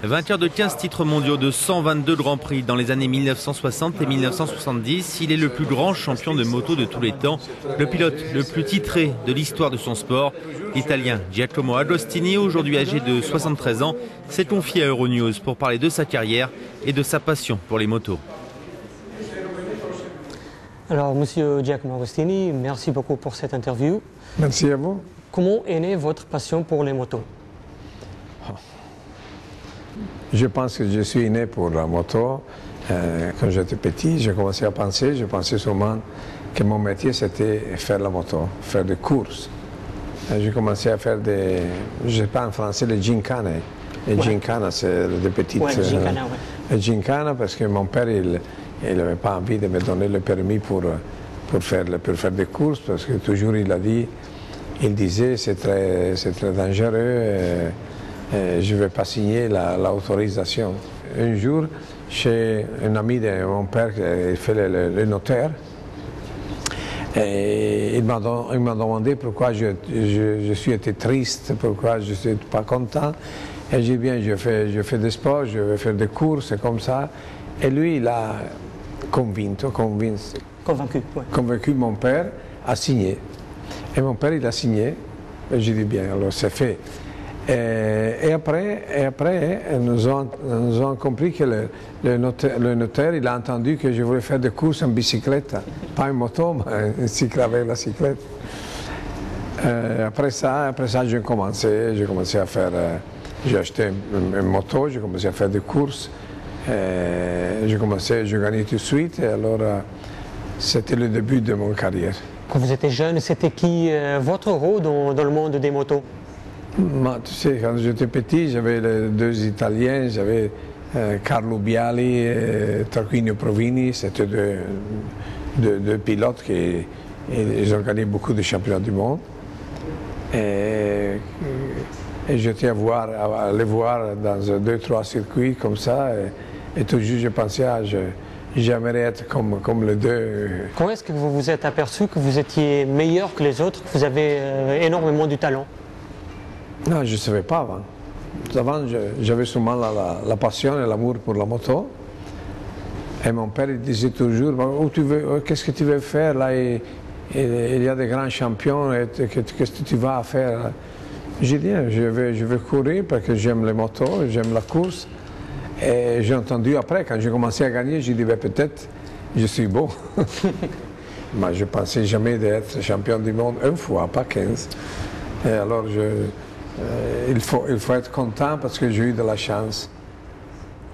Vainqueur de 15 titres mondiaux, de 122 Grands Prix dans les années 1960 et 1970, il est le plus grand champion de moto de tous les temps, le pilote le plus titré de l'histoire de son sport. L'Italien Giacomo Agostini, aujourd'hui âgé de 73 ans, s'est confié à Euronews pour parler de sa carrière et de sa passion pour les motos. Alors, monsieur Giacomo Agostini, merci beaucoup pour cette interview. Merci à vous. Comment est née votre passion pour les motos? Je pense que je suis né pour la moto. Quand j'étais petit, j'ai commencé à penser, je pensais sûrement que mon métier c'était faire la moto, faire des courses. J'ai commencé à faire des, je ne sais pas en français, les gincane. Les gincana, c'est des petites... Ouais, gincana, les gincana, parce que mon père, il n'avait pas envie de me donner le permis pour faire des courses, parce que toujours il disait c'est très dangereux. Je ne vais pas signer l'autorisation. Un jour, chez un ami de mon père qui fait le notaire, et il m'a demandé pourquoi je suis été triste, pourquoi je ne suis pas content. Et j'ai dit bien, je fais des sports, je vais faire des courses, comme ça. Et lui, il a convaincu mon père à signer. Et mon père, il a signé. Et j'ai dit bien, alors c'est fait. Et après, nous avons compris que le notaire, il a entendu que je voulais faire des courses en bicyclette, pas en moto, mais un cycle avec la cyclette. Après ça, j'ai commencé à faire, j'ai acheté une moto, j'ai commencé à faire des courses, je gagnais tout de suite, et alors c'était le début de mon carrière. Quand vous étiez jeune, c'était qui votre rôle dans le monde des motos? Tu sais, quand j'étais petit, j'avais les deux Italiens, j'avais Carlo Biali et Tarquinio Provini, c'était deux pilotes qui ils ont gagné beaucoup de championnats du monde. Et j'étais à les voir dans 2-3 circuits comme ça, et toujours je pensais, j'aimerais être comme les deux. Quand est-ce que vous vous êtes aperçu que vous étiez meilleur que les autres, que vous avez énormément du talent? Non, je ne savais pas avant. Avant, j'avais seulement la passion et l'amour pour la moto. Et mon père il disait toujours, qu'est-ce que tu veux faire là? Il y a des grands champions, qu'est-ce que tu vas faire? J'ai dit, je vais courir parce que j'aime les motos, j'aime la course. Et j'ai entendu après, quand j'ai commencé à gagner, j'ai dit, peut-être je suis beau. Mais je ne pensais jamais d'être champion du monde une fois, pas 15. Et alors, il faut être content parce que j'ai eu de la chance.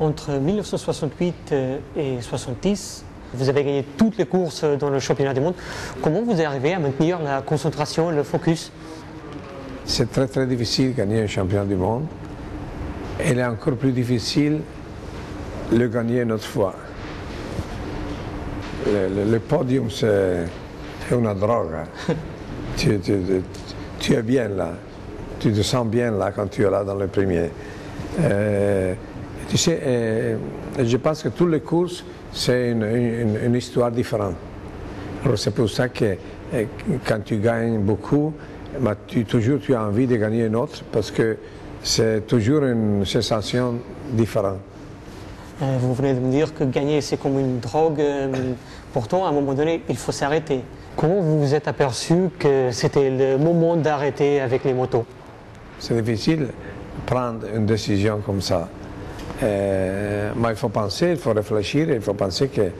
Entre 1968 et 1970, vous avez gagné toutes les courses dans le championnat du monde. Comment vous arrivez à maintenir la concentration et le focus? C'est très très difficile de gagner un championnat du monde. Il est encore plus difficile de le gagner une autre fois. Le podium, c'est une drogue. Tu es bien là. Tu te sens bien là quand tu es là dans le premier. Tu sais, je pense que toutes les courses, c'est une histoire différente. Alors c'est pour ça que quand tu gagnes beaucoup, toujours tu as envie de gagner une autre parce que c'est toujours une sensation différente. Vous venez de me dire que gagner c'est comme une drogue. Pourtant, à un moment donné, il faut s'arrêter. Comment vous vous êtes aperçu que c'était le moment d'arrêter avec les motos? C'est difficile de prendre une décision comme ça. Mais il faut penser, il faut réfléchir, il faut penser que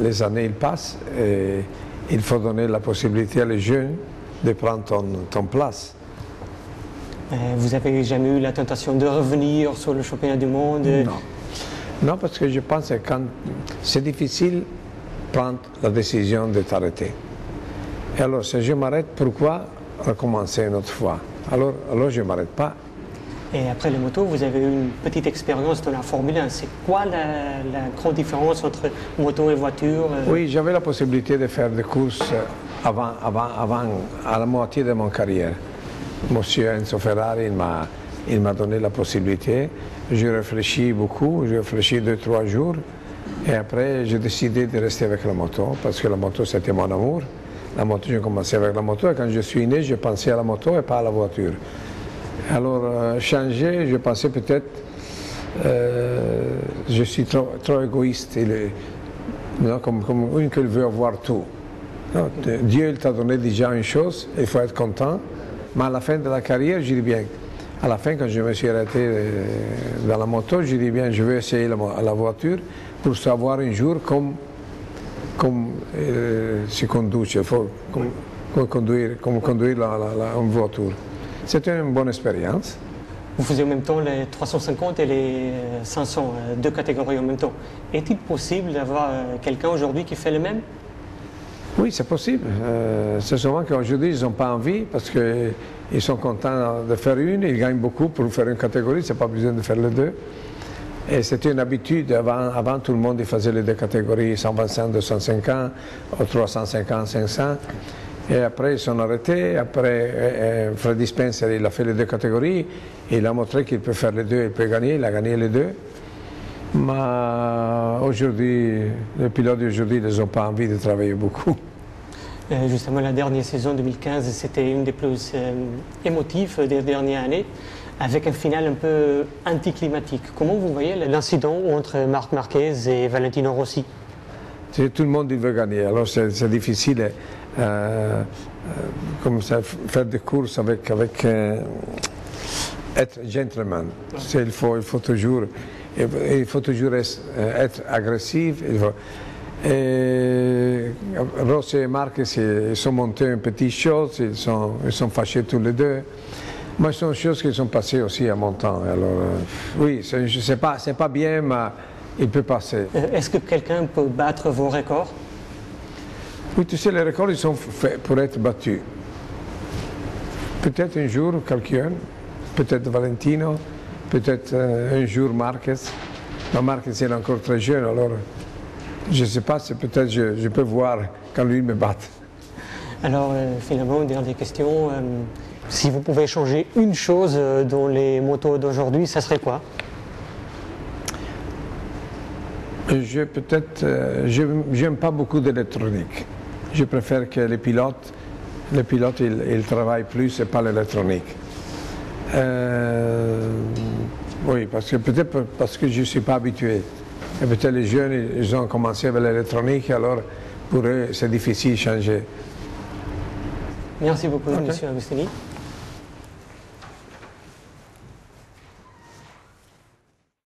les années passent et il faut donner la possibilité à les jeunes de prendre ton place. Vous n'avez jamais eu la tentation de revenir sur le championnat du monde? Non, parce que je pense que quand c'est difficile de prendre la décision de t'arrêter. Et alors, si je m'arrête, pourquoi recommencer une autre fois? Alors je ne m'arrête pas. Et après les motos, vous avez eu une petite expérience de la Formule 1. C'est quoi la grande différence entre moto et voiture? Oui, j'avais la possibilité de faire des courses avant à la moitié de mon carrière. Monsieur Enzo Ferrari, il m'a donné la possibilité. J'ai réfléchi beaucoup, j'ai réfléchi 2-3 jours. Et après, j'ai décidé de rester avec la moto, parce que la moto, c'était mon amour. La moto, j'ai commencé avec la moto, et quand je suis né, je pensais à la moto et pas à la voiture. Alors, changer, je pensais peut-être, je suis trop égoïste, comme une qui veut avoir tout. Non, Dieu il t'a donné déjà une chose, il faut être content, mais à la fin de la carrière, je dis bien, à la fin quand je me suis arrêté dans la moto, je dis bien, je vais essayer la voiture pour savoir un jour comme se conduce, il faut conduire une voiture. C'était une bonne expérience. Vous faisiez en même temps les 350 et les 500, deux catégories en même temps. Est-il possible d'avoir quelqu'un aujourd'hui qui fait le même? Oui, c'est possible. C'est souvent qu'aujourd'hui, ils n'ont pas envie parce qu'ils sont contents de faire une, ils gagnent beaucoup pour faire une catégorie, c'est pas besoin de faire les deux. Et c'était une habitude, avant tout le monde il faisait les deux catégories, 125, 250, 350, 500. Et après ils sont arrêtés, après Freddie Spencer il a fait les deux catégories, il a montré qu'il peut faire les deux, il peut gagner, il a gagné les deux. Mais aujourd'hui, les pilotes d'aujourd'hui ils n'ont pas envie de travailler beaucoup. Justement, la dernière saison 2015, c'était une des plus émotives des dernières années, avec un final un peu anticlimatique. Comment vous voyez l'incident entre Marc Marquez et Valentino Rossi? Tout le monde il veut gagner, alors c'est difficile comme ça, faire des courses avec être gentleman. Il faut toujours être agressif. Et Rossi et Marquez ils sont montés une petite chose, ils sont fâchés tous les deux. Mais ce sont des choses qui sont passées aussi à mon temps. Alors, oui, c'est pas bien, mais il peut passer. Est-ce que quelqu'un peut battre vos records? Oui, tu sais, les records, ils sont faits pour être battus. Peut-être un jour, quelqu'un, peut-être Valentino, peut-être un jour Marquez. Mais Marquez est encore très jeune, alors je ne sais pas, peut-être je peux voir quand lui me bat. Alors, finalement, une dernière question. Si vous pouvez changer une chose dans les motos d'aujourd'hui, ça serait quoi? J'aime pas beaucoup d'électronique. Je préfère que les pilotes ils travaillent plus et pas l'électronique. Oui, peut-être parce que je ne suis pas habitué. Et peut-être les jeunes, ils ont commencé avec l'électronique, alors pour eux, c'est difficile de changer. Merci beaucoup, Monsieur Agostini.